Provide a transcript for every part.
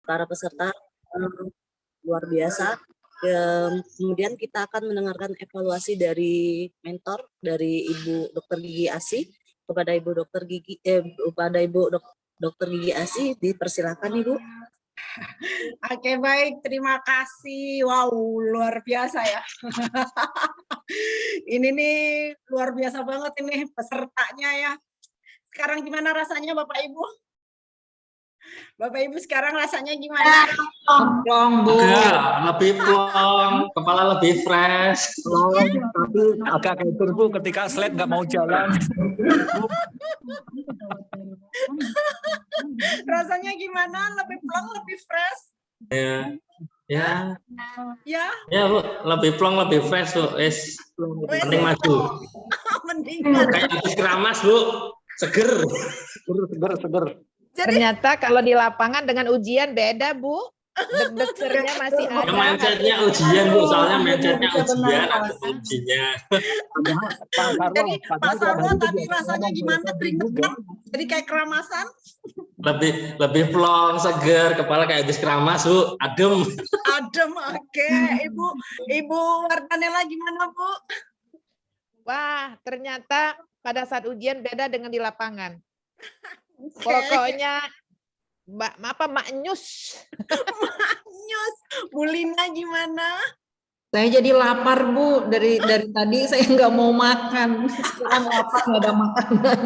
para peserta luar biasa. Kemudian kita akan mendengarkan evaluasi dari mentor dari Ibu Dr. Gigi Asih kepada Ibu Dr. Dr. Gigi Asih. Dipersilakan Ibu. Oke, baik, terima kasih. Wow, luar biasa ya. Ini nih luar biasa banget ini pesertanya ya. Sekarang gimana rasanya Bapak Ibu? Bapak Ibu sekarang rasanya gimana? Plong, Bu. Lebih plong, kepala lebih fresh. Tapi agak kabur Bu ketika slide nggak mau jalan. Rasanya gimana? Lebih plong, lebih fresh? Ya Bu, lebih plong, lebih fresh Bu. Mending maju. Mendingan. Kayak habis keramas Bu, seger. Seger. Ternyata kalau di lapangan dengan ujian beda, Bu. Deg-degernya masih ada. Mindsetnya ujian Bu, soalnya mindsetnya ujian atau ujinya. Jadi Pak Sarwo tadi rasanya gimana? Keringetan? Jadi kayak keramasan? Lebih plong, seger, kepala kayak habis keramas Bu, adem. Adem, oke. Ibu Wardanela gimana Bu? Wah, ternyata pada saat ujian beda dengan di lapangan. Pokoknya Mak Nyus. Mak Nyus. Bu Lina gimana? Saya jadi lapar Bu, dari tadi saya nggak mau makan. Sekarang lapar nggak ada makanan.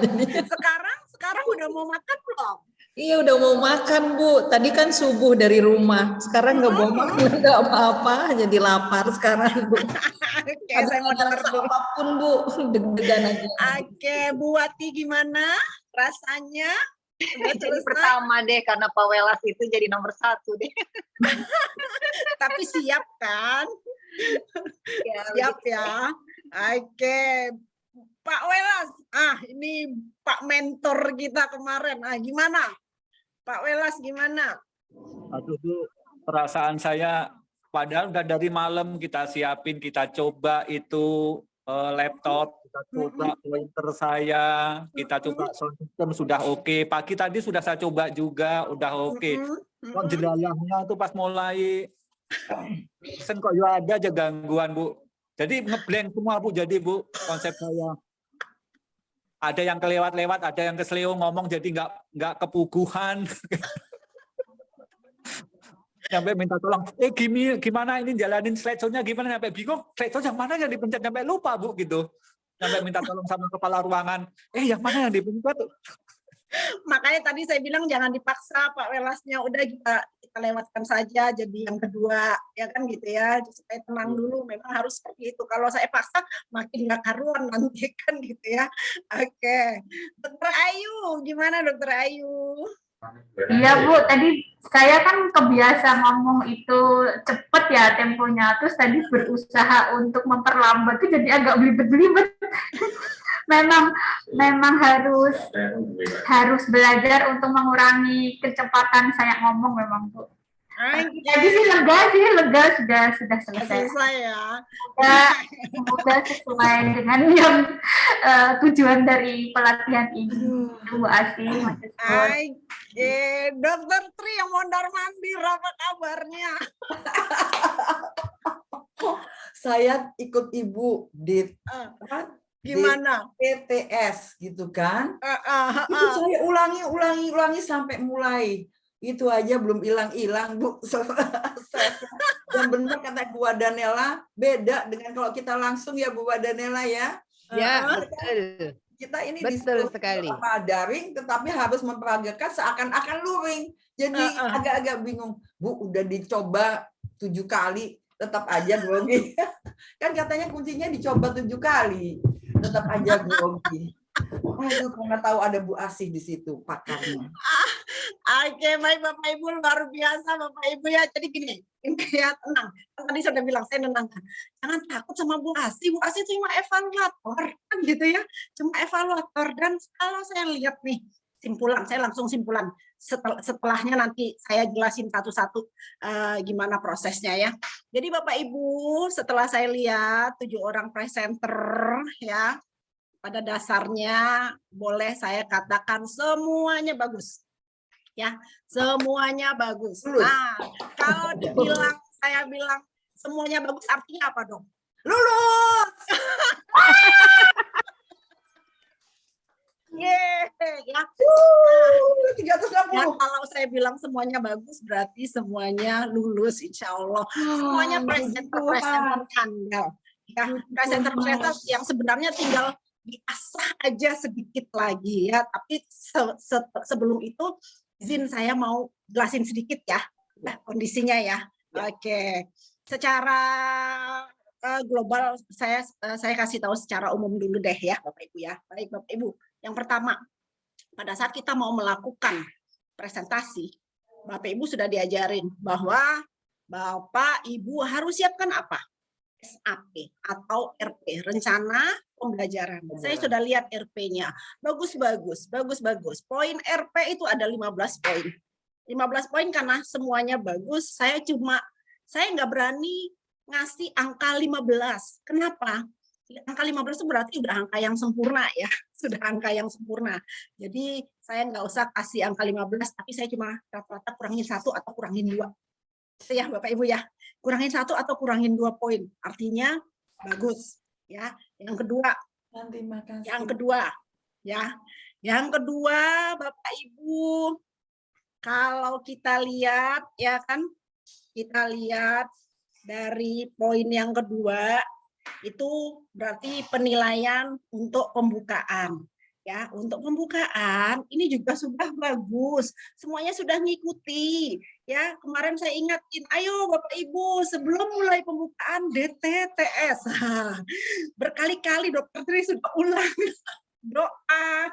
Sekarang udah mau makan belum? Iya udah mau makan Bu. Tadi kan subuh dari rumah. Sekarang nggak mau makan nggak apa-apa. Jadi lapar sekarang Bu. Oke, saya mau dengar apapun Bu, deg-degan aja. Oke, Bu Wati gimana rasanya? Jadi pertama deh karena Pak Welas itu jadi nomor 1 deh. Tapi siap kan? Ya, siap ya. Oke, Pak Welas. Ini Pak mentor kita kemarin. Gimana? Pak Welas gimana? Aduh Bu, perasaan saya padahal udah dari malam kita siapin, kita coba itu laptop, kita coba printer saya, kita coba sound system sudah oke. Pagi tadi sudah saya coba juga, udah oke. Kok jelalahnya itu pas mulai pesen kok ya ada aja gangguan Bu. Jadi ngeblank semua Bu, jadi Bu konsep saya. Ada yang kelewat-lewat, ada yang keseleo ngomong jadi nggak kepuguhan. Sampai minta tolong, gimana ini jalanin slideshow-nya gimana, sampai bingung, slideshow yang mana yang dipencet, sampai lupa Bu gitu. Sampai minta tolong sama kepala ruangan, yang mana yang dipencet? Makanya tadi saya bilang jangan dipaksa Pak Welasnya, udah kita lewatkan saja jadi yang kedua, ya kan gitu ya, supaya tenang dulu, memang harus seperti itu. Kalau saya paksa makin nggak karuan nanti kan gitu ya. Oke, Dokter Ayu, gimana Dokter Ayu? Iya Bu, tadi saya kan kebiasa ngomong itu cepet ya temponya, terus tadi berusaha untuk memperlambat itu jadi agak belibet-belibet. memang harus belajar untuk mengurangi kecepatan saya ngomong memang Bu. Jadi sih lega sudah selesai ya. Semoga sesuai dengan yang tujuan dari pelatihan ini. Bu Asih, Dokter Tri yang mondar-mandir, apa kabarnya? Saya ikut Ibu di gimana? PTS gitu kan? Itu saya ulangi sampai mulai. Itu aja belum hilang Bu. Dan benar kata Bu Wardanela, beda dengan kalau kita langsung ya Bu Wardanela ya. Ya, betul. Kita ini betul sekali. Daring tetapi harus memperagakan seakan-akan luring. Jadi agak-agak bingung. Bu udah dicoba 7 kali tetap aja grogi. Kan katanya kuncinya dicoba 7 kali tetap aja grogi. Aduh, karena tahu ada Bu Asih di situ pakarnya. Oke, baik Bapak Ibu, luar biasa Bapak Ibu ya. Jadi gini, ya tenang. Tadi saya udah bilang, saya nenangkan. Jangan takut sama Bu Asih. Bu Asih cuma evaluator, kan gitu ya. Cuma evaluator. Dan kalau saya lihat nih, saya langsung simpulan. Setelahnya nanti saya jelasin satu-satu gimana prosesnya ya. Jadi Bapak Ibu, setelah saya lihat 7 orang presenter ya, pada dasarnya boleh saya katakan semuanya bagus. Ya, semuanya bagus. Lulus. Nah, kalau saya bilang semuanya bagus, artinya apa dong? Lulus. Yeay, ya. 360. Ya, kalau saya bilang semuanya bagus, berarti semuanya lulus, insya Allah. Semuanya presenter handal. Ya, presenter yang sebenarnya tinggal diasah aja sedikit lagi ya. Tapi sebelum itu, izin saya mau jelasin sedikit ya, kondisinya ya. Oke, secara global saya kasih tahu secara umum dulu deh ya, Bapak Ibu ya. Baik Bapak Ibu. Yang pertama, pada saat kita mau melakukan presentasi, Bapak Ibu sudah diajarin bahwa Bapak Ibu harus siapkan apa? SAP atau RP, rencana pembelajaran. Saya sudah lihat RP-nya. Bagus. Poin RP itu ada 15 poin. 15 poin karena semuanya bagus. Saya nggak berani ngasih angka 15. Kenapa? Angka 15 itu berarti udah angka yang sempurna ya. Sudah angka yang sempurna. Jadi saya nggak usah kasih angka 15, tapi saya cuma rata-rata kurangin 1 atau kurangin 2. Ya Bapak Ibu ya, kurangin 1 atau kurangin 2 poin, artinya bagus ya. Yang kedua Bapak Ibu, kalau kita lihat ya kan, kita lihat dari poin yang kedua itu berarti penilaian untuk pembukaan. Ya, untuk pembukaan ini juga sudah bagus. Semuanya sudah ngikuti. Ya, kemarin saya ingatin, ayo Bapak Ibu sebelum mulai pembukaan DTTS. Berkali-kali Dokter Tri sudah ulang doa.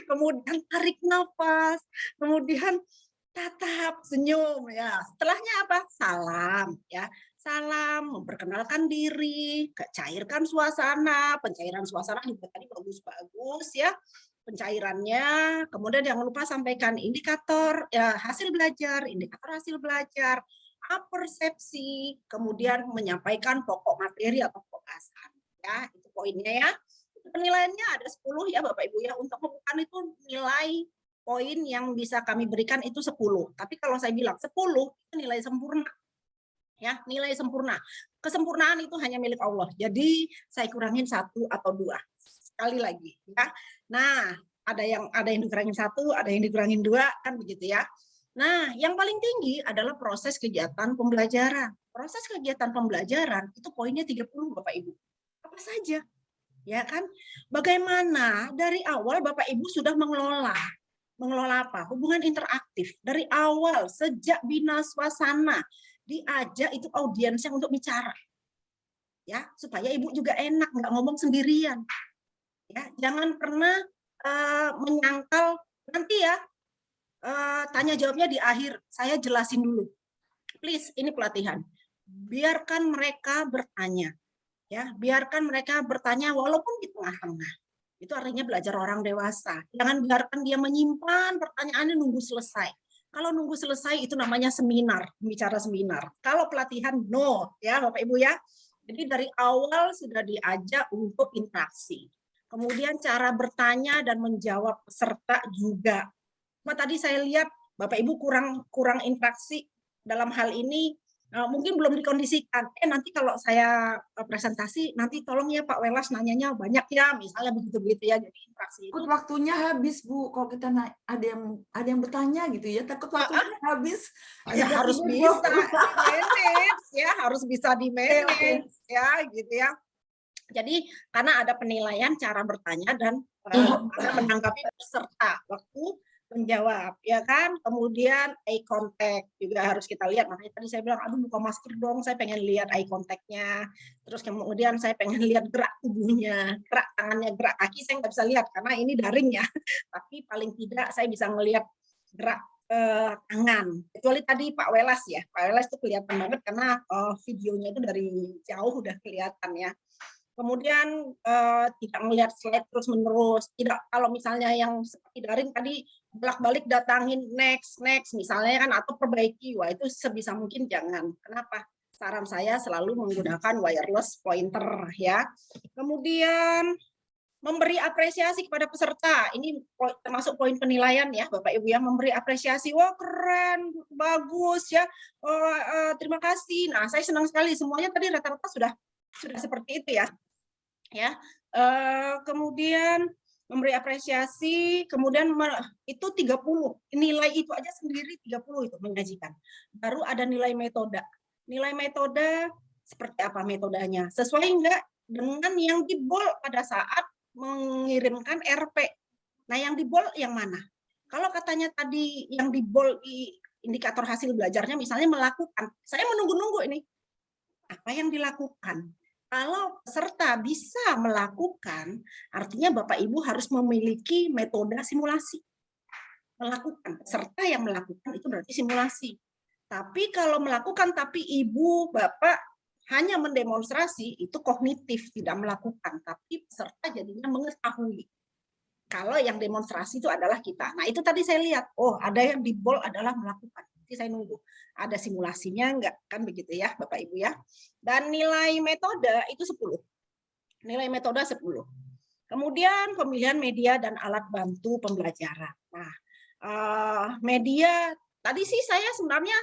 Kemudian tarik nafas, kemudian tatap, senyum ya. Setelahnya apa? Salam ya. Salam, memperkenalkan diri, cairkan suasana, pencairan suasana juga tadi bagus-bagus ya pencairannya. Kemudian jangan lupa sampaikan indikator ya, indikator hasil belajar, persepsi, kemudian menyampaikan pokok materi atau pembahasan ya, itu poinnya ya. Penilaiannya ada 10 ya Bapak Ibu ya. Untuk pembukaan itu nilai poin yang bisa kami berikan itu 10. Tapi kalau saya bilang 10 itu nilai sempurna. Ya, nilai sempurna. Kesempurnaan itu hanya milik Allah. Jadi saya kurangin 1 atau 2. Sekali lagi ya. Nah, ada yang dikurangin 1, ada yang dikurangin 2 kan begitu ya. Nah, yang paling tinggi adalah proses kegiatan pembelajaran. Proses kegiatan pembelajaran itu poinnya 30 Bapak Ibu. Apa saja? Ya kan? Bagaimana dari awal Bapak Ibu sudah mengelola apa? Hubungan interaktif. Dari awal sejak bina suasana diajak itu audiensnya untuk bicara, ya supaya ibu juga enak nggak ngomong sendirian, ya jangan pernah menyangkal nanti ya tanya jawabnya di akhir. Saya jelasin dulu, please ini pelatihan, biarkan mereka bertanya, ya biarkan mereka bertanya walaupun di tengah-tengah. Itu artinya belajar orang dewasa. Jangan biarkan dia menyimpan pertanyaannya nunggu selesai. Kalau nunggu selesai itu namanya seminar, bicara seminar. Kalau pelatihan no, ya Bapak Ibu ya. Jadi dari awal sudah diajak untuk interaksi. Kemudian cara bertanya dan menjawab peserta juga. Tadi saya lihat Bapak Ibu kurang interaksi dalam hal ini. Mungkin belum dikondisikan. Nanti kalau saya presentasi, nanti tolong ya Pak Welas nanyanya banyak ya, misalnya begitu-begitu ya. Jadi interaksi itu. Takut waktunya habis Bu, kalau kita ada yang bertanya gitu ya, takut waktunya habis. Ya harus bisa di-manage ya, harus bisa di-manage ya, gitu ya. Jadi karena ada penilaian cara bertanya dan menanggapi peserta waktu menjawab, ya kan? Kemudian eye contact juga harus kita lihat. Makanya tadi saya bilang, aduh buka masker dong, saya pengen lihat eye contact-nya. Terus kemudian saya pengen lihat gerak tubuhnya, gerak tangannya, gerak kaki saya nggak bisa lihat karena ini daring ya. Tapi paling tidak saya bisa melihat gerak tangan. Kecuali tadi Pak Welas ya, Pak Welas itu kelihatan banget karena videonya itu dari jauh udah kelihatan ya. Kemudian tidak melihat slide terus-menerus. Tidak, kalau misalnya yang seperti daring tadi bolak-balik datangin next misalnya kan, atau perbaiki, wah itu sebisa mungkin jangan. Kenapa? Saran saya selalu menggunakan wireless pointer ya. Kemudian memberi apresiasi kepada peserta. Ini termasuk poin penilaian ya, Bapak Ibu ya, memberi apresiasi. Wah, keren, bagus ya. Terima kasih. Nah, saya senang sekali semuanya tadi rata-rata sudah seperti itu ya. Ya. Kemudian memberi apresiasi, kemudian itu 30. Nilai itu aja sendiri 30 itu menyajikan. Baru ada nilai metode. Nilai metode seperti apa metodenya? Sesuai enggak dengan yang di bold pada saat mengirimkan RP. Nah, yang di bold yang mana? Kalau katanya tadi yang di bold indikator hasil belajarnya misalnya melakukan, saya menunggu-nunggu ini. Apa yang dilakukan? Kalau peserta bisa melakukan, artinya Bapak Ibu harus memiliki metode simulasi. Melakukan, peserta yang melakukan itu berarti simulasi. Tapi kalau melakukan tapi Ibu, Bapak hanya mendemonstrasi, itu kognitif, tidak melakukan. Tapi peserta jadinya mengetahui. Kalau yang demonstrasi itu adalah kita. Nah, itu tadi saya lihat, oh ada yang di bold adalah melakukan. Nanti saya nunggu. Ada simulasinya enggak? Kan begitu ya, Bapak Ibu ya. Dan nilai metode itu 10. Nilai metode 10. Kemudian pemilihan media dan alat bantu pembelajaran. Nah, media, tadi sih saya sebenarnya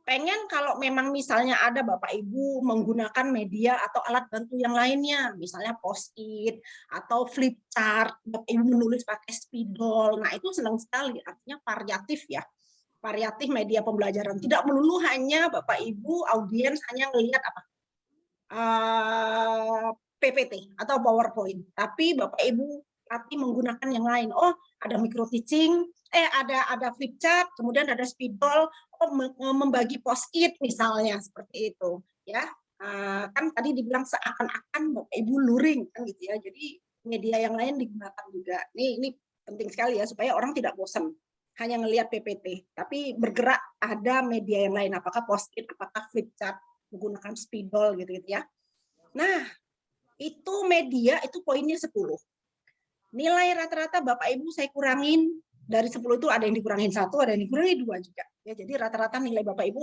pengen kalau memang misalnya ada Bapak Ibu menggunakan media atau alat bantu yang lainnya, misalnya post-it atau flip chart, Bapak Ibu menulis pakai spidol, nah itu senang sekali, artinya variatif ya, variatif media pembelajaran, tidak melulu hanya Bapak Ibu audiens hanya melihat apa PPT atau PowerPoint, tapi Bapak Ibu latih menggunakan yang lain. Oh, ada micro teaching, ada flip chart, kemudian ada spidol, membagi post-it misalnya seperti itu ya. Kan tadi dibilang seakan-akan Bapak Ibu luring kan gitu ya. Jadi media yang lain digunakan juga. Ini penting sekali ya supaya orang tidak bosan hanya ngelihat PPT, tapi bergerak ada media yang lain, apakah post-it, apakah flip chart, menggunakan spidol gitu ya. Nah, itu media itu poinnya 10. Nilai rata-rata Bapak Ibu saya kurangin dari 10 itu ada yang dikurangin 1, ada yang dikurangin 2 juga. Ya, jadi rata-rata nilai Bapak Ibu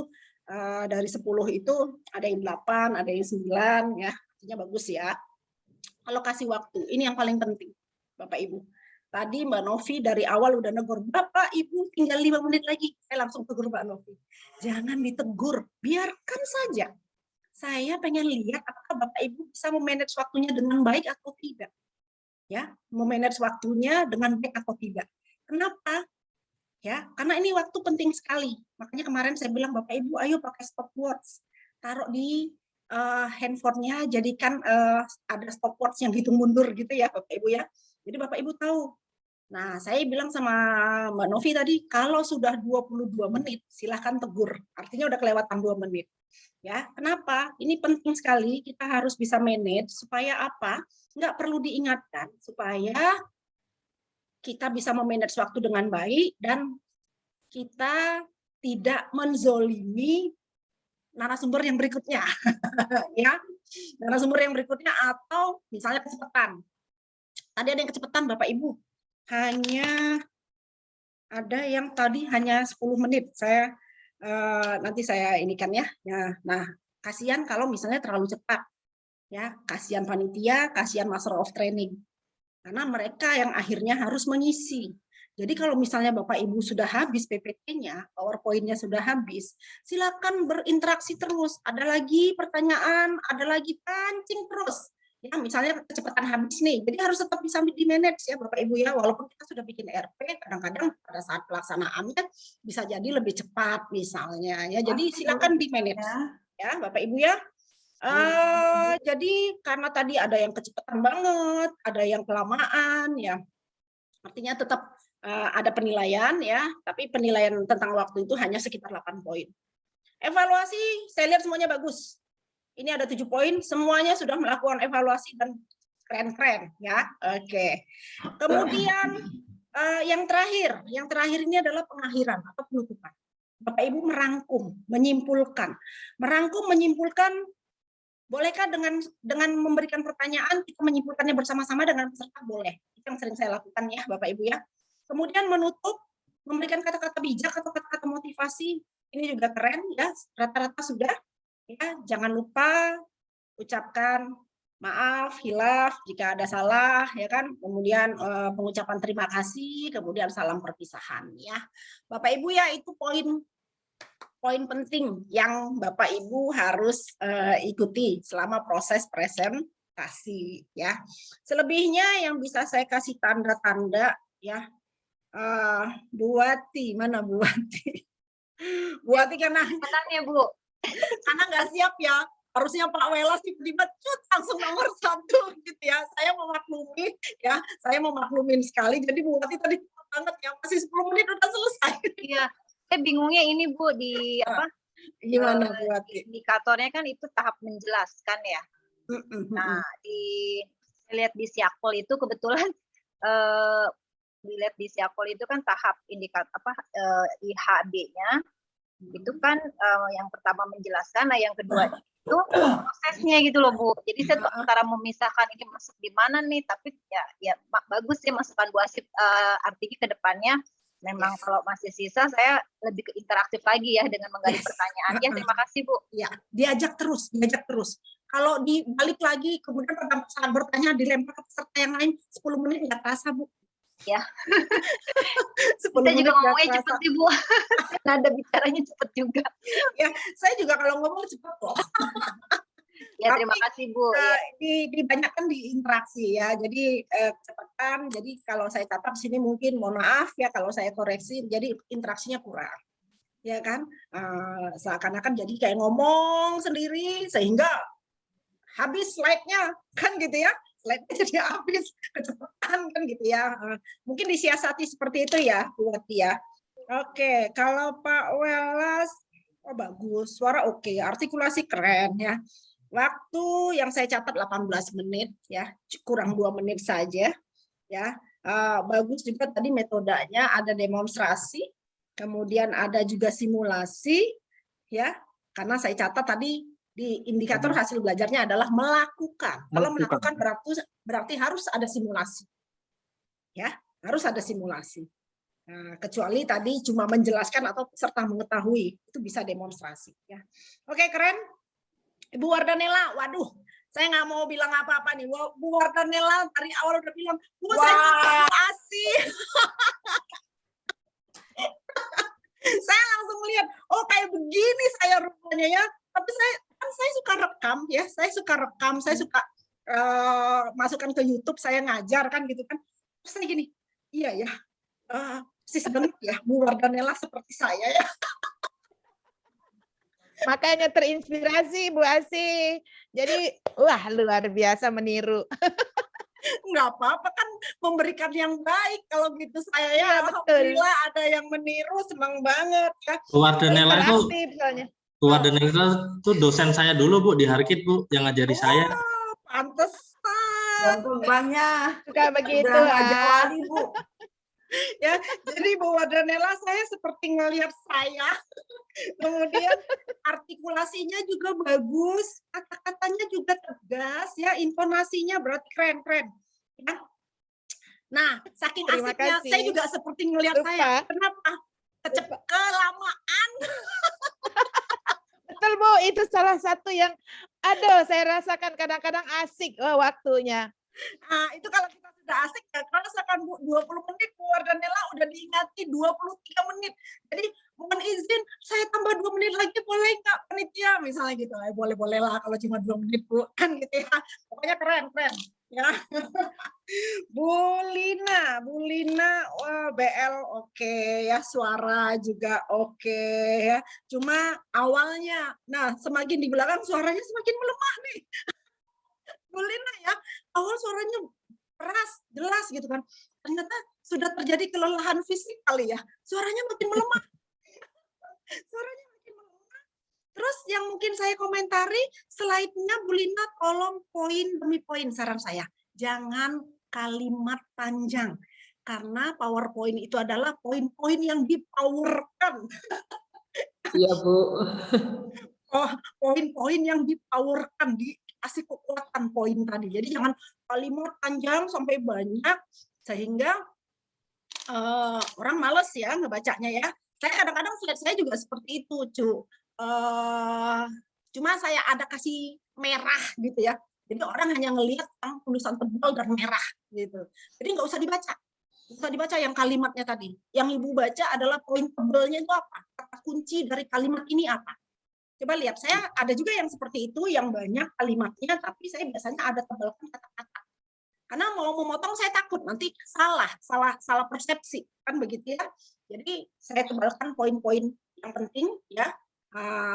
dari 10 itu ada yang 8, ada yang 9 ya. Artinya bagus ya. Alokasi waktu, ini yang paling penting Bapak Ibu. Tadi Mbak Novi dari awal udah negur, Bapak Ibu tinggal 5 menit lagi. Saya langsung tegur Mbak Novi. Jangan ditegur, biarkan saja. Saya pengen lihat apakah Bapak Ibu bisa memanage waktunya dengan baik atau tidak. Ya, memanage waktunya dengan baik atau tidak. Kenapa? Ya, karena ini waktu penting sekali. Makanya kemarin saya bilang Bapak Ibu, ayo pakai stopwatch, taruh di handphonenya, jadikan ada stopwatch yang hitung mundur gitu ya, Bapak Ibu ya. Jadi Bapak Ibu tahu. Nah, saya bilang sama Mbak Novi tadi, kalau sudah 22 menit, silahkan tegur. Artinya udah kelewatan 2 menit. Ya, kenapa? Ini penting sekali, kita harus bisa manage supaya apa? Nggak perlu diingatkan, supaya kita bisa memanage waktu dengan baik dan kita tidak menzolimi narasumber yang berikutnya. Ya, narasumber yang berikutnya atau misalnya kecepatan. Tadi ada yang kecepatan Bapak Ibu. Hanya ada yang tadi hanya 10 menit. Saya nanti saya inikan ya. Nah, kasihan kalau misalnya terlalu cepat. Ya, kasihan panitia, kasihan master of training. Karena mereka yang akhirnya harus mengisi. Jadi kalau misalnya Bapak Ibu sudah habis PPT-nya, PowerPoint-nya sudah habis, silakan berinteraksi terus. Ada lagi pertanyaan, ada lagi pancing terus. Ya, misalnya kecepatan habis nih, jadi harus tetap bisa di-manage ya Bapak Ibu ya, walaupun kita sudah bikin RP, kadang-kadang pada saat pelaksanaannya bisa jadi lebih cepat misalnya ya. Jadi silakan di-manage ya Bapak Ibu ya. Jadi karena tadi ada yang kecepatan banget, ada yang kelamaan ya. Artinya tetap ada penilaian ya, tapi penilaian tentang waktu itu hanya sekitar 8 poin. Evaluasi, saya lihat semuanya bagus. Ini ada 7 poin, semuanya sudah melakukan evaluasi dan keren-keren ya. Oke. Kemudian yang terakhir ini adalah pengakhiran atau penutupan. Bapak Ibu merangkum, menyimpulkan. Merangkum, menyimpulkan, bolehkah dengan memberikan pertanyaan kita menyimpulkannya bersama-sama dengan peserta? Boleh. Itu yang sering saya lakukan ya Bapak Ibu ya. Kemudian menutup, memberikan kata-kata bijak atau kata-kata motivasi. Ini juga keren ya, rata-rata sudah. Ya, jangan lupa ucapkan maaf, hilaf jika ada salah, ya kan. Kemudian pengucapan terima kasih, kemudian salam perpisahan, ya. Bapak Ibu ya, itu poin penting yang Bapak Ibu harus ikuti selama proses presentasi, ya. Selebihnya yang bisa saya kasih tanda-tanda, ya. Bu Wati, mana Bu Wati? Bu Wati karena Bu. karena nggak siap ya. Harusnya Pak Welas tiba-tiba langsung nomor 1 gitu ya. Saya memaklumi ya, saya memaklumin sekali. Jadi Bu Wati tadi banget ya, masih 10 menit udah selesai. Iya, saya bingungnya ini Bu di apa? Gimana Bu Wati? Indikatornya kan itu tahap menjelaskan ya. Nah, lihat di Siakol itu kebetulan dilihat di Siakol itu kan tahap indikator IHB-nya itu kan yang pertama menjelaskan, nah yang kedua itu prosesnya gitu loh Bu. Jadi saya tuh antara memisahkan ini masuk di mana nih, tapi ya bagus sih masukan Bu Asih, artinya ke depannya memang kalau masih sisa saya lebih ke interaktif lagi ya dengan menggali pertanyaan. Ya terima kasih Bu. Ya, diajak terus. Kalau dibalik lagi kemudian pada saat bertanya dilempar ke peserta yang lain 10 menit nggak terasa Bu. Ya. 10 Kita menit juga ngomongnya nggak cepet sih Bu. Nada bicaranya cepet juga. Ya, saya juga kalau ngomong cepet kok. Ya terima kasih Bu. Dibanyakan di interaksi ya, jadi kecepatan. Jadi kalau saya catat sini mungkin mohon maaf ya kalau saya koreksi, jadi interaksinya kurang, ya kan? Seakan-akan jadi kayak ngomong sendiri sehingga habis slide-nya kan gitu ya, slide-nya jadi habis kecepatan kan gitu ya. Mungkin disiasati seperti itu ya, Bu Wati ya. Oke, kalau Pak Welas, oh bagus, suara oke, artikulasi keren ya. Waktu yang saya catat 18 menit ya, kurang 2 menit saja ya. Bagus juga tadi metodenya, ada demonstrasi, kemudian ada juga simulasi ya. Karena saya catat tadi di indikator hasil belajarnya adalah melakukan. Kalau melakukan berarti harus ada simulasi. Ya, harus ada simulasi. Nah, kecuali tadi cuma menjelaskan atau peserta mengetahui, itu bisa demonstrasi ya. Oke, keren. Ibu Wardanela, waduh, saya nggak mau bilang apa-apa nih. Bu Wardanela dari awal udah bilang, Bu saya mau Asih. Saya langsung melihat, oh kayak begini saya rupanya ya. Tapi saya suka rekam ya, saya suka masukkan ke YouTube, saya ngajar kan gitu kan. Terus saya gini, iya ya, sebenarnya ya Bu Wardanela seperti saya ya. Makanya terinspirasi Bu Asih. Jadi wah luar biasa meniru. Nggak apa-apa kan memberikan yang baik kalau gitu saya ya. Alhamdulillah ada yang meniru, senang banget ya. Bu Wardanela soalnya. tuh dosen saya dulu Bu di Harkit Bu yang ngajari saya. Pantesan. Jantung banyak. Suka begitu. Wali Bu. Ya, jadi Bu Wardanela saya seperti ngelihat saya. Kemudian artikulasinya juga bagus, kata-katanya juga tegas ya, intonasinya berarti keren-keren. Ya. Nah, saking asiknya saya juga seperti ngelihat saya. Kenapa? Kelamaan. Betul Bu, itu salah satu yang saya rasakan kadang-kadang asik waktunya. Nah, itu kalau kita sudah asik ya, rasakan Bu 20 menit Bu Wardanela udah diingati 23 menit. Jadi mohon izin saya tambah 2 menit lagi boleh nggak panitia misalnya gitu. Boleh lah kalau cuma 2 menit Bu kan gitu ya. Pokoknya keren ya. Bu Lina BL oke ya, suara juga oke ya. Cuma awalnya, nah semakin di belakang suaranya semakin melemah nih. Bu Lina ya, awal suaranya keras, jelas gitu kan. Ternyata sudah terjadi kelelahan fisik kali ya. Suaranya makin melemah. Terus yang mungkin saya komentari, slide-nya Bu Lina tolong poin demi poin saran saya. Jangan kalimat panjang. Karena PowerPoint itu adalah poin-poin yang dipowerkan. Iya Bu. Oh, poin-poin yang dipowerkan, dikasih kekuatan poin tadi. Jadi jangan kalimat panjang sampai banyak sehingga orang males ya ngebacanya ya. Saya kadang-kadang slide saya juga seperti itu, cuma saya ada kasih merah gitu ya. Jadi orang hanya ngelihat yang tulisan tebal dan merah gitu. Jadi nggak usah dibaca. Nggak usah dibaca yang kalimatnya tadi. Yang Ibu baca adalah poin tebalnya itu apa? Kata kunci dari kalimat ini apa? Coba lihat, saya ada juga yang seperti itu, yang banyak kalimatnya, tapi saya biasanya ada tebalkan kata-kata. Karena mau memotong saya takut nanti salah persepsi, kan begitu ya. Jadi saya tebalkan poin-poin yang penting ya,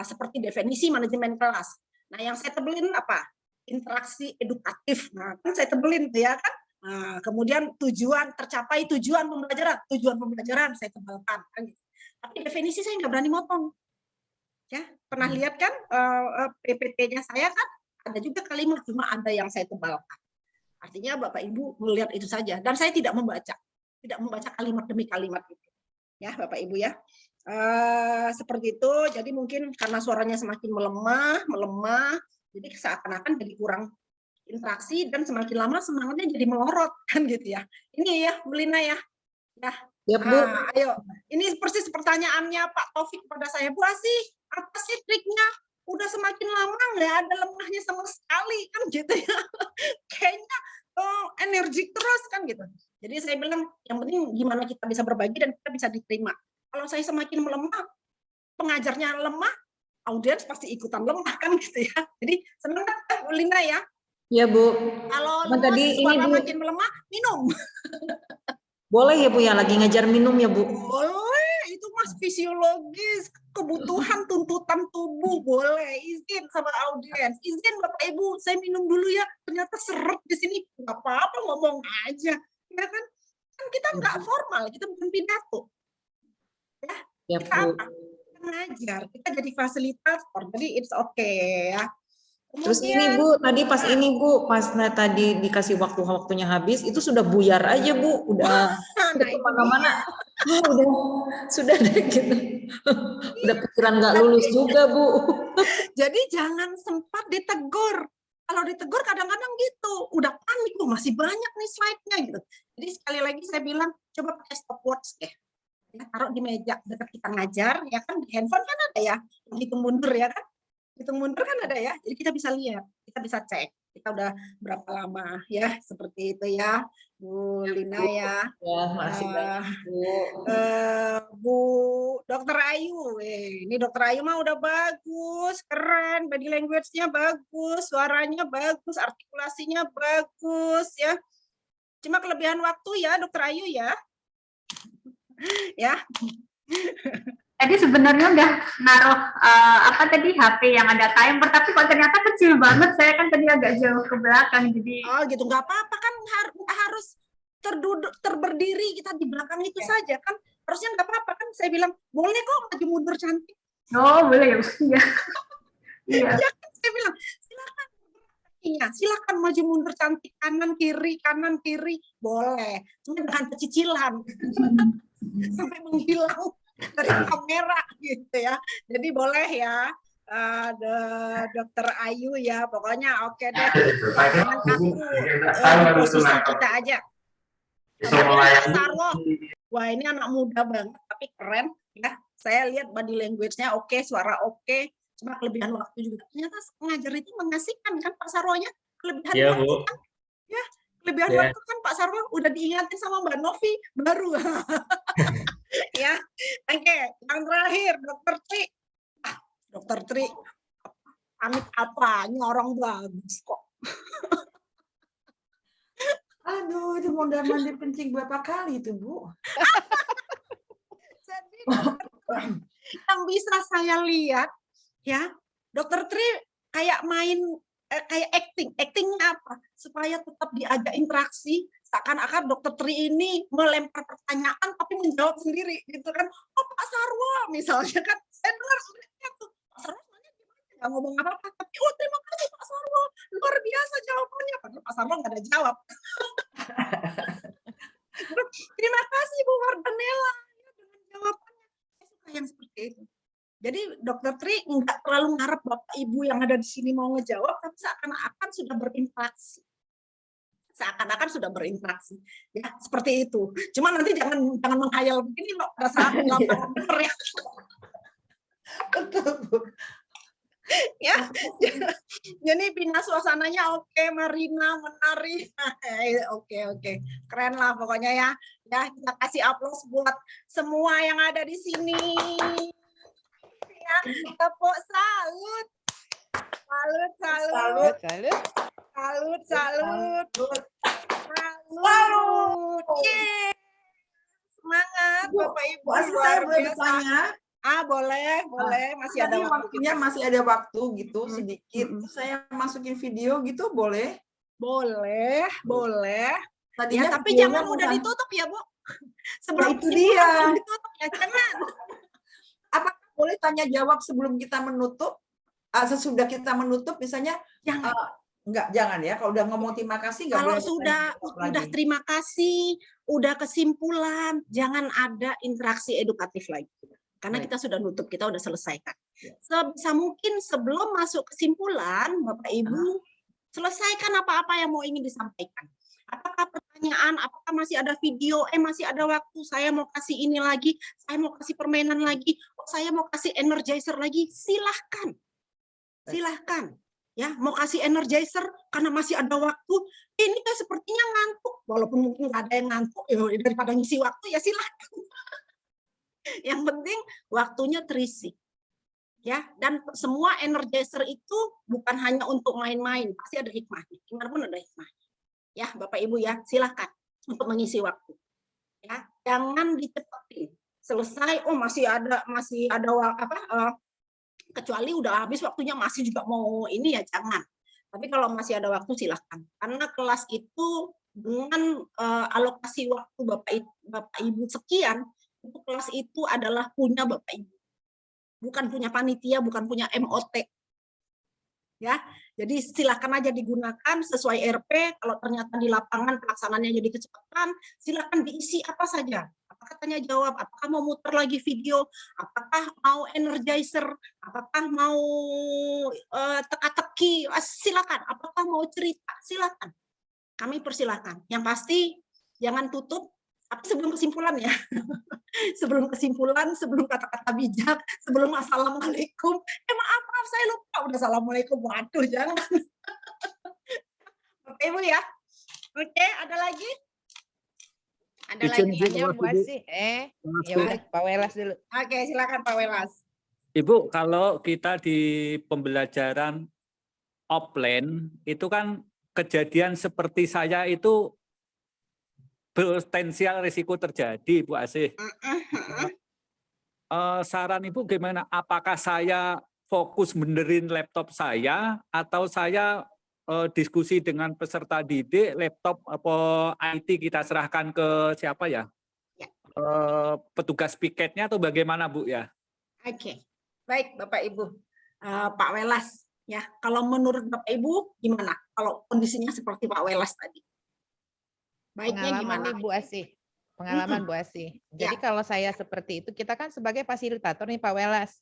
seperti definisi manajemen kelas. Nah, yang saya tebelin apa? Interaksi edukatif. Nah, kan saya tebelin tuh ya kan. Nah, kemudian tercapai tujuan pembelajaran saya tebalkan. Kan gitu. Tapi definisi saya nggak berani motong. Ya, pernah lihat kan PPT-nya saya kan ada juga kalimat, cuma ada yang saya tebalkan. Artinya Bapak Ibu melihat itu saja, dan saya tidak membaca kalimat demi kalimat itu. Ya, Bapak Ibu ya. Seperti itu. Jadi mungkin karena suaranya semakin melemah, jadi seakan-akan jadi kurang interaksi dan semakin lama semangatnya jadi melorot kan gitu ya. Ini ya, Bu Lina ya. Ya, Bu. Ayo, ini persis pertanyaannya Pak Taufik kepada saya, Bu Asih, apa sih triknya? Udah semakin lama nggak ada lemahnya sama sekali kan gitu ya. Kayaknya energi terus kan gitu. Jadi saya bilang yang penting gimana kita bisa berbagi dan kita bisa diterima. Kalau saya semakin melemah, pengajarnya lemah, audiens pasti ikutan lemah kan gitu ya. Jadi senang kan Bu Lina ya? Iya, Bu. Kalau Tadi suara ini, Bu, makin melemah, minum. boleh ya, Bu, yang lagi ngejar minum ya, Bu? Boleh, itu mas fisiologis, kebutuhan tuntutan tubuh, boleh. Izin sama audiens, izin Bapak Ibu, saya minum dulu ya. Ternyata seret di sini, nggak apa-apa ngomong aja, ya kan? Kan kita nggak formal, kita bukan pidato. Ya, kita Bu. apa? Kita ngajar, kita jadi fasilitator, jadi it's okay ya. Terus ini Bu, tadi pas ini Bu, pas tadi dikasih waktunya habis, itu sudah buyar aja Bu, udah kemana-mana. Sudah deh gitu. Udah pikiran nggak lulus juga Bu. Jadi jangan sempat ditegur. Kalau ditegur kadang-kadang gitu, udah panik, masih banyak nih slide-nya gitu. Jadi sekali lagi saya bilang, coba pakai stopwatch deh. Ya, taruh di meja dekat kita ngajar, ya kan di handphone kan ada ya, hitung mundur ya kan. Hitung mundur kan ada ya, jadi kita bisa lihat, kita bisa cek, kita udah berapa lama ya, seperti itu ya, Bu Lina ya. Ya, makasih banyak Bu. Bu Dokter Ayu, ini Dokter Ayu mah udah bagus, keren, body language-nya bagus, suaranya bagus, artikulasinya bagus ya. Cuma kelebihan waktu ya, Dokter Ayu ya. Ya. Tadi sebenarnya udah naruh apa tadi HP yang ada timer, tapi kok ternyata kecil banget. Saya kan tadi agak jauh ke belakang, jadi. Oh gitu, nggak apa-apa kan, harus terberdiri kita di belakang itu saja kan, harusnya nggak apa-apa kan. Saya bilang boleh kok maju mundur cantik. Oh boleh ya. Iya. Ya kan, saya bilang silakan. Iya, silakan maju mundur cantik, kanan kiri boleh, cuma dengan pecicilan sampai menghilang dari kamera gitu ya. Jadi boleh ya, Dokter Ayu ya, pokoknya oke deh. Jangan kaku, posisi kita aja. Pak Sarwo, wah ini anak muda banget tapi keren ya. Saya lihat body language-nya oke, suara oke, cuma kelebihan waktu juga. Ternyata ngajar itu mengasihkan kan Pak Sarwonya, kelebihan waktu kan. Ya, kelebihan waktu kan Pak Sarwo udah diingatin sama Mbak Novi baru. Ya, oke. Yang terakhir, Dokter Tri. Dokter Tri, amit apa? Orang bagus kok. Aduh, itu mondar mandir kencing berapa kali itu Bu? Jadi, yang bisa saya lihat, ya, Dokter Tri kayak main, kayak actingnya apa? Supaya tetap diajak interaksi. Seakan-akan Dokter Tri ini melempar pertanyaan tapi menjawab sendiri gitu kan. Oh Pak Sarwo misalnya kan, saya dengar sudah tuh Pak Sarwo sebenarnya gimana, nggak ngomong apa-apa, tapi oh terima kasih Pak Sarwo, luar biasa jawabannya. Padahal Pak Sarwo nggak ada jawab. Terima kasih Bu Wardanella ya, dengan jawabannya. Saya suka yang seperti itu. Jadi Dokter Tri nggak terlalu ngarep Bapak Ibu yang ada di sini mau ngejawab, tapi seakan-akan sudah berinteraksi. Ya seperti itu. Cuma nanti jangan menghayal begini loh pada saat lapangan bener ya. Betul Bu. Ya, jadi bina suasananya oke, Marina menari, oke, keren lah pokoknya ya. Ya, kita kasih aplaus buat semua yang ada di sini. Ya, tepuk salut, salut, salut, salut, salut, salut. Yeay. Semangat Bapak Ibu, luar biasa. Boleh, masih ada waktunya, masih ada waktu gitu sedikit. Saya masukin video gitu boleh? Boleh. Tadinya Ya, tapi jangan udah ditutup ya, Bu. Sebelum itu dia. Ditutup ya, jangan. Apakah boleh tanya jawab sebelum kita menutup? Sesudah kita menutup misalnya? Jangan. Enggak, jangan ya. Kalau udah ngomong terima kasih enggak boleh. Kalau udah terima kasih, udah kesimpulan, jangan ada interaksi edukatif lagi. Karena kita sudah nutup, kita udah selesaikan. Sebisa mungkin sebelum masuk kesimpulan, Bapak Ibu, selesaikan apa-apa yang mau ingin disampaikan. Apakah pertanyaan, apakah masih ada video, masih ada waktu, saya mau kasih ini lagi, saya mau kasih permainan lagi, saya mau kasih energizer lagi, silahkan. Silahkan. Ya, mau kasih energizer karena masih ada waktu, ini kan sepertinya ngantuk, walaupun mungkin nggak ada yang ngantuk, daripada ngisi waktu, ya silahkan. Yang penting waktunya terisi. Ya, dan semua energizer itu bukan hanya untuk main-main, pasti ada hikmahnya. Gimana pun ada hikmahnya. Ya, Bapak Ibu ya, silakan untuk mengisi waktu. Ya, jangan dicepetin. Selesai, masih ada kecuali udah habis waktunya masih juga mau ini ya jangan. Tapi kalau masih ada waktu silahkan. Karena kelas itu dengan alokasi waktu Bapak Ibu sekian, itu kelas itu adalah punya Bapak Ibu. Bukan punya panitia, bukan punya MOT. Ya, jadi silakan aja digunakan sesuai RP. Kalau ternyata di lapangan pelaksanaannya jadi kecepatan, silakan diisi apa saja. Apakah tanya jawab, apakah mau muter lagi video, apakah mau energizer, apakah mau teka-teki, silakan. Apakah mau cerita, silakan. Kami persilakan. Yang pasti jangan tutup. Tapi sebelum kesimpulan ya, sebelum kesimpulan, sebelum kata-kata bijak, sebelum assalamualaikum, maaf saya lupa udah assalamualaikum, waduh jangan. Bapak Ibu ya, oke ada lagi? Ada lagi Bu Asih. Ya udah Pak Welas dulu. Oke silakan Pak Welas. Ibu, kalau kita di pembelajaran offline itu kan kejadian seperti saya itu potensial risiko terjadi, Bu Asih. Saran Ibu gimana? Apakah saya fokus benerin laptop saya atau saya diskusi dengan peserta didik, laptop apa IT kita serahkan ke siapa ya? Petugas piketnya atau bagaimana, Bu ya? Oke, baik Bapak Ibu. Pak Welas, ya kalau menurut Bapak Ibu gimana? Kalau kondisinya seperti Pak Welas tadi? Baiknya Pengalaman gimana? Bu Asih. Pengalaman Bu Asih. Jadi kalau saya seperti itu, kita kan sebagai fasilitator nih Pak Welas.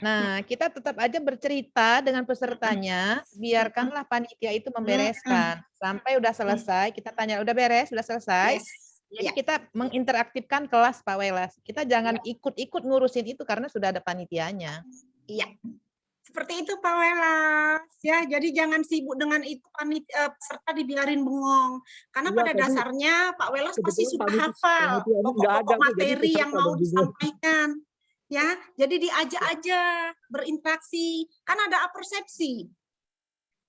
Nah, kita tetap aja bercerita dengan pesertanya, biarkanlah panitia itu membereskan. Sampai udah selesai, kita tanya, udah beres, udah selesai? Jadi kita menginteraktifkan kelas Pak Welas. Kita jangan ikut-ikut ngurusin itu karena sudah ada panitianya. Iya. Seperti itu Pak Welas ya, jadi jangan sibuk dengan itu peserta dibiarin bengong. Karena pada dasarnya Pak Welas pasti sudah hafal pokok-pokok materi yang mau disampaikan. Ya, jadi diajak aja berinteraksi. Kan ada apersepsi.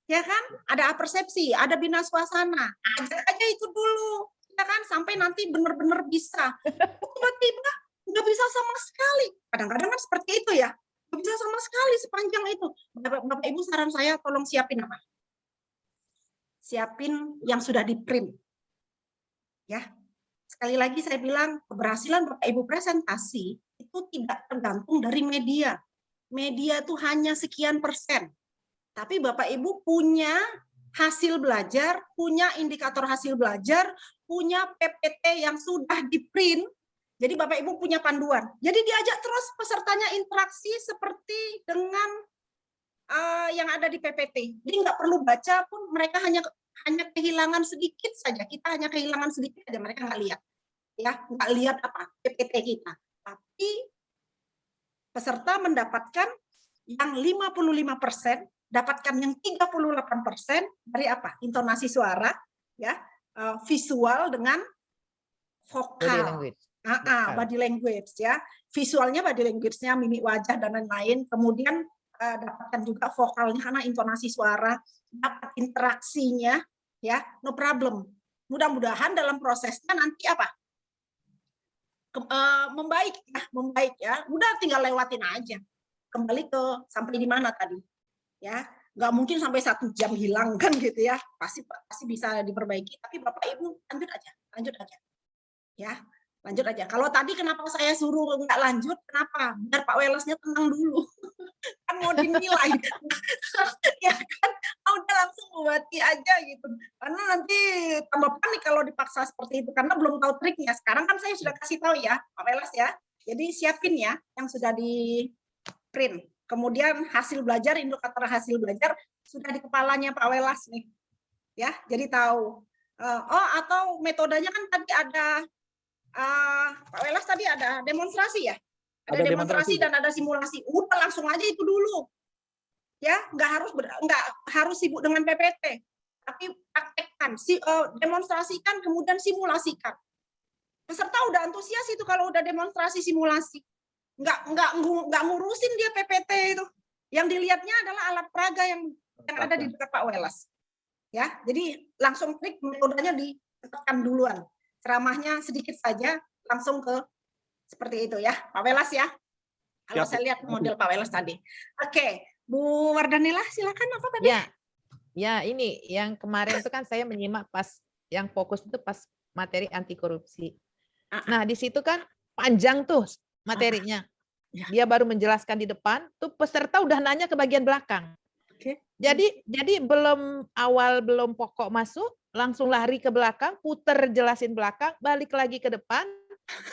Ya kan? Ada apersepsi, ada bina suasana. Ajak aja itu dulu. Ya kan? Sampai nanti benar-benar bisa. Tiba-tiba nggak bisa sama sekali. Kadang-kadang kan seperti itu ya. Nggak bisa sama sekali sepanjang itu. Bapak Ibu saran saya tolong siapin apa? Siapin yang sudah di print. Ya. Sekali lagi saya bilang keberhasilan Bapak Ibu presentasi itu tidak tergantung dari media. Media itu hanya sekian persen. Tapi Bapak Ibu punya hasil belajar, punya indikator hasil belajar, punya PPT yang sudah di print. Jadi Bapak Ibu punya panduan. Jadi diajak terus pesertanya interaksi seperti dengan yang ada di PPT. Jadi nggak perlu baca pun mereka hanya kehilangan sedikit saja. Kita hanya kehilangan sedikit saja, mereka nggak lihat. Ya, nggak lihat apa PPT kita. Tapi peserta mendapatkan yang 55% dapatkan yang 38% dari apa? Intonasi suara, ya, visual dengan Body vokal. language. Body language ya. Visualnya body language-nya, mimik wajah dan lain-lain. Kemudian dapatkan juga vokalnya karena intonasi suara, dapat interaksinya, ya, no problem. Mudah-mudahan dalam prosesnya nanti apa? Membaik ya. Udah tinggal lewatin aja. Kembali ke sampai di mana tadi? Ya, nggak mungkin sampai 1 jam hilang kan gitu ya. Pasti bisa diperbaiki. Tapi Bapak Ibu lanjut aja. Ya, lanjut aja. Kalau tadi kenapa saya suruh nggak lanjut? Kenapa? Biar Pak Welesnya tenang dulu. Kan mau dinilai. Ya kan? Udah langsung buati aja gitu. Karena nanti tambah panik kalau dipaksa seperti itu. Karena belum tahu triknya. Sekarang kan saya sudah kasih tahu ya, Pak Weles ya. Jadi siapin ya yang sudah di print. Kemudian hasil belajar, indikator hasil belajar sudah di kepalanya Pak Welas nih. Ya, jadi tahu. Atau metodenya kan tadi ada Pak Welas tadi ada demonstrasi ya? Ada demonstrasi dan ada simulasi. Udah langsung aja itu dulu. Ya, nggak harus sibuk dengan PPT. Tapi praktekkan, demonstrasikan kemudian simulasikan. Peserta udah antusias itu kalau udah demonstrasi simulasi. Nggak ngurusin dia PPT itu. Yang dilihatnya adalah alat peraga yang ada di dekat Pak Welas. Ya, jadi langsung trik metodenya ditekan duluan. Ceramahnya sedikit saja, langsung ke seperti itu ya, Pak Welas ya. Kalau saya lihat model Pak Welas tadi. Oke, Bu Wardanila, silakan apa tadi? Ya, ini yang kemarin itu kan saya menyimak pas yang fokus itu pas materi anti korupsi. Nah, di situ kan panjang tuh materinya. Dia baru menjelaskan di depan, tuh peserta udah nanya ke bagian belakang. Jadi belum pokok masuk, langsung lari ke belakang, puter jelasin belakang, balik lagi ke depan,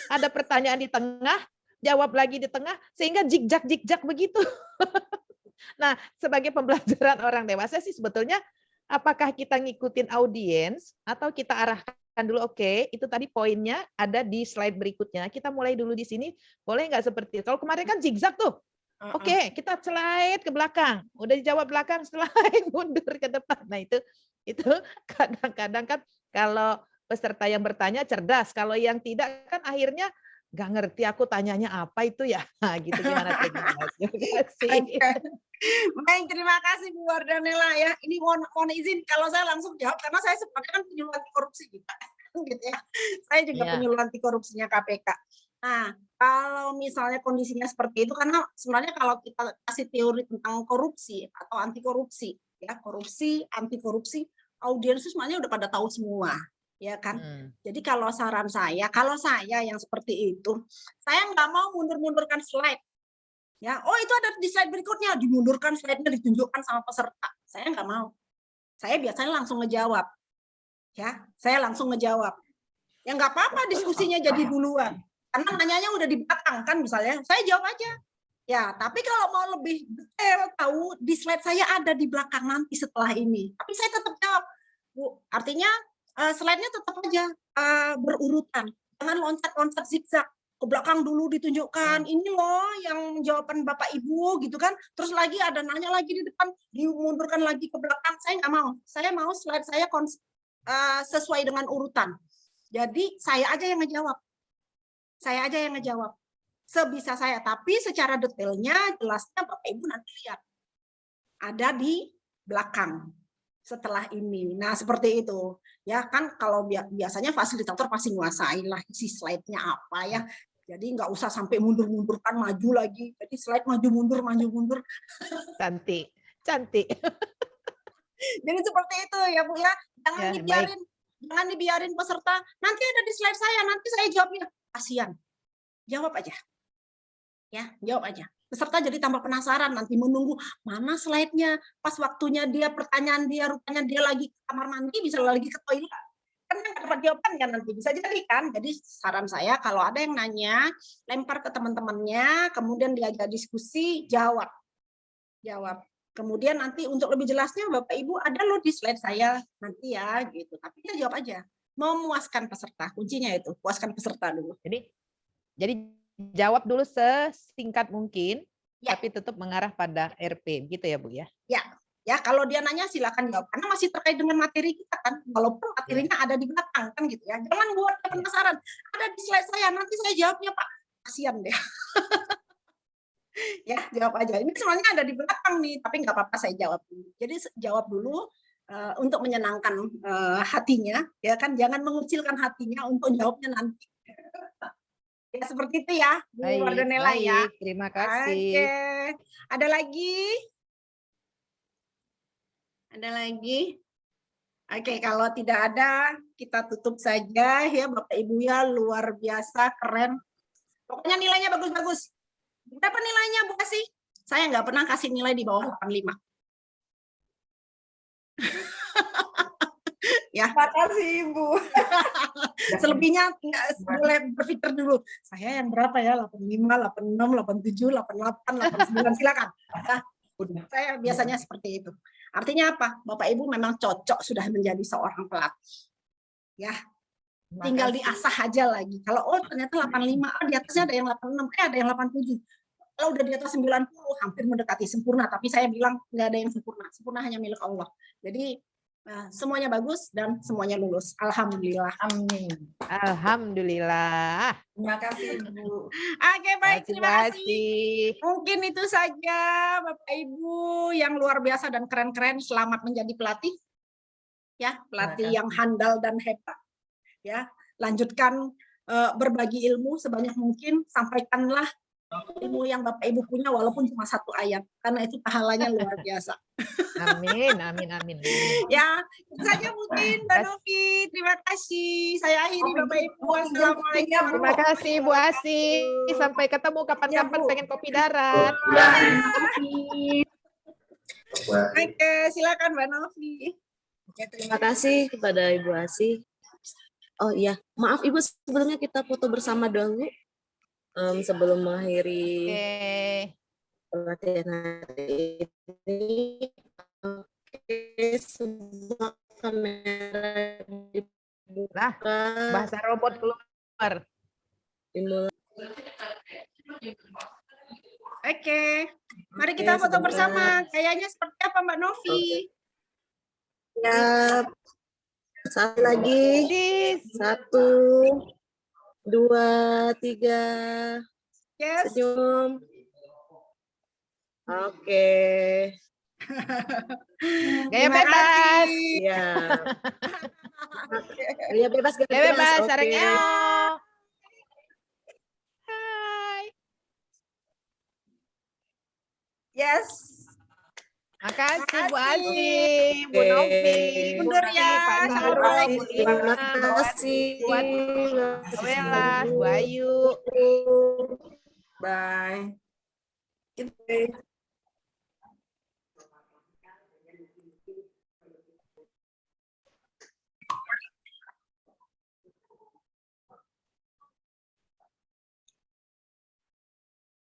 ada pertanyaan di tengah, jawab lagi di tengah, sehingga jik-jak begitu. Nah, sebagai pembelajaran orang dewasa sih sebetulnya apakah kita ngikutin audiens atau kita arahkan dulu, oke, itu tadi poinnya ada di slide berikutnya. Kita mulai dulu di sini, boleh nggak seperti itu? Kalau kemarin kan zigzag tuh. Oke, kita slide ke belakang. Udah dijawab belakang, slide mundur ke depan. Nah, itu kadang-kadang kan kalau peserta yang bertanya cerdas, kalau yang tidak kan akhirnya nggak ngerti aku tanyanya apa itu ya. Nah, gitu gimana sih? Baik, terima kasih Bu Wardanila ya. Ini mohon izin kalau saya langsung jawab karena saya sebenarnya kan penyuluh anti korupsi juga. Gitu ya. Saya juga penyuluh anti korupsinya KPK. Nah, kalau misalnya kondisinya seperti itu karena sebenarnya kalau kita kasih teori tentang korupsi atau anti korupsi, ya, korupsi, anti korupsi, audiens semuanya udah pada tahu semua. Ya kan, jadi kalau saran saya, kalau saya yang seperti itu, saya nggak mau mundur-mundurkan slide. Ya, itu ada di slide berikutnya, dimundurkan slide-nya ditunjukkan sama peserta. Saya nggak mau. Saya biasanya langsung ngejawab. Ya, saya langsung ngejawab. Ya nggak apa-apa diskusinya jadi duluan. Karena nanyanya udah di belakang kan misalnya, saya jawab aja. Ya, tapi kalau mau lebih detail tahu di slide saya ada di belakang nanti setelah ini. Tapi saya tetap jawab. Bu, artinya slide-nya tetap aja berurutan. Jangan loncat-loncat zigzag. Ke belakang dulu ditunjukkan, ini loh yang jawaban Bapak Ibu gitu kan. Terus lagi ada nanya lagi di depan, dimundurkan lagi ke belakang. Saya nggak mau. Saya mau slide saya sesuai dengan urutan. Jadi saya aja yang ngejawab. Saya aja yang ngejawab. Sebisa saya. Tapi secara detailnya, jelasnya Bapak Ibu nanti lihat. Ada di belakang. Setelah ini. Nah, seperti itu. Ya kan kalau biasanya fasilitator pasti nguasain lah isi slide-nya apa ya. Jadi nggak usah sampai mundur-mundurkan, maju lagi. Jadi slide maju mundur. Cantik. Jadi seperti itu ya Bu ya. Jangan dibiarin peserta. Nanti ada di slide saya, nanti saya jawabnya. Kasihan. Jawab aja. Ya, jawab aja. Peserta jadi tambah penasaran, nanti menunggu mana slide-nya, pas waktunya dia pertanyaan dia, rupanya dia lagi ke kamar mandi, bisa lagi ke toilet. Kan nggak dapat jawaban kan nanti, bisa jadi kan. Jadi saran saya kalau ada yang nanya, lempar ke teman-temannya, kemudian diajak diskusi, jawab. Kemudian nanti untuk lebih jelasnya Bapak Ibu ada loh di slide saya nanti ya gitu. Tapi dia jawab aja. Memuaskan peserta, kuncinya itu, puaskan peserta dulu. Jadi jawab dulu sesingkat mungkin, Ya. tapi tetap mengarah pada RP, gitu ya Bu ya? Ya, kalau dia nanya silakan jawab karena masih terkait dengan materi kita kan. Walaupun materinya ada di belakang kan gitu ya. Jangan buat dia penasaran. Ada di slide saya, nanti saya jawabnya Pak. Kasihan deh. Ya, jawab aja. Ini semuanya ada di belakang nih, tapi nggak apa-apa saya jawab dulu. Jadi jawab dulu untuk menyenangkan hatinya, ya kan. Jangan mengucilkan hatinya untuk jawabnya nanti. Ya seperti itu ya, Bu Wardanella ya. Baik, terima kasih. Oke. Ada lagi? Ada lagi? Oke, kalau tidak ada, kita tutup saja ya Bapak Ibu ya, luar biasa, keren. Pokoknya nilainya bagus-bagus. Berapa nilainya Bu Kasih? Saya nggak pernah kasih nilai di bawah 85. Ya. Makasih Ibu. Selebihnya nggak boleh berpikir dulu. Saya yang berapa ya? 85, 86, 87, 88, 89. Silakan. Nah, saya biasanya seperti itu. Artinya apa? Bapak Ibu memang cocok sudah menjadi seorang pelatih. Ya. Tinggal diasah aja lagi. Kalau ternyata 85, di atasnya ada yang 86, ada yang 87. Kalau udah di atas 90, hampir mendekati sempurna. Tapi saya bilang nggak ada yang sempurna. Sempurna hanya milik Allah. Jadi semuanya bagus dan semuanya lulus. Alhamdulillah. Amin. Alhamdulillah. Terima kasih Ibu. Oke, baik. Terima kasih. kasih. Mungkin itu saja Bapak Ibu yang luar biasa dan keren-keren. Selamat menjadi pelatih. Ya, pelatih yang handal dan hebat. Ya, lanjutkan berbagi ilmu sebanyak mungkin. Sampaikanlah ilmu yang Bapak Ibu punya walaupun cuma 1 ayat. Karena itu pahalanya luar biasa. Amin, amin, amin. Ya, itu saja mungkin Mbak Novi. Terima kasih. Saya akhiri Bapak Ibu. Assalamualaikum. Terima kasih Bu Asi. Sampai ketemu kapan-kapan pengen kopi darat. Oke, silakan Mbak Novi. Oke, terima kasih kepada Ibu Asi. Oh iya, maaf Ibu, sebelumnya kita foto bersama dulu sebelum mengakhiri pelatihan hari ini. Oke, semua kamera dibuka. Bahasa robot keluar. Oke, mari kita foto bersama. Kayaknya seperti apa Mbak Novi? Ya, satu lagi. 1, 2, 3. Yes. Senyum. Oke. Gaya bebas. Ya. Gaya bebas, Gaya bebas, oke. sarangnya. Hai. Yes. Makasih Bu Asi, Bu Novi, Bu Mundur ya. Pak Sarul, Bu Terima Lina, kasih. Bu Welas, Bu Ayu. Bye.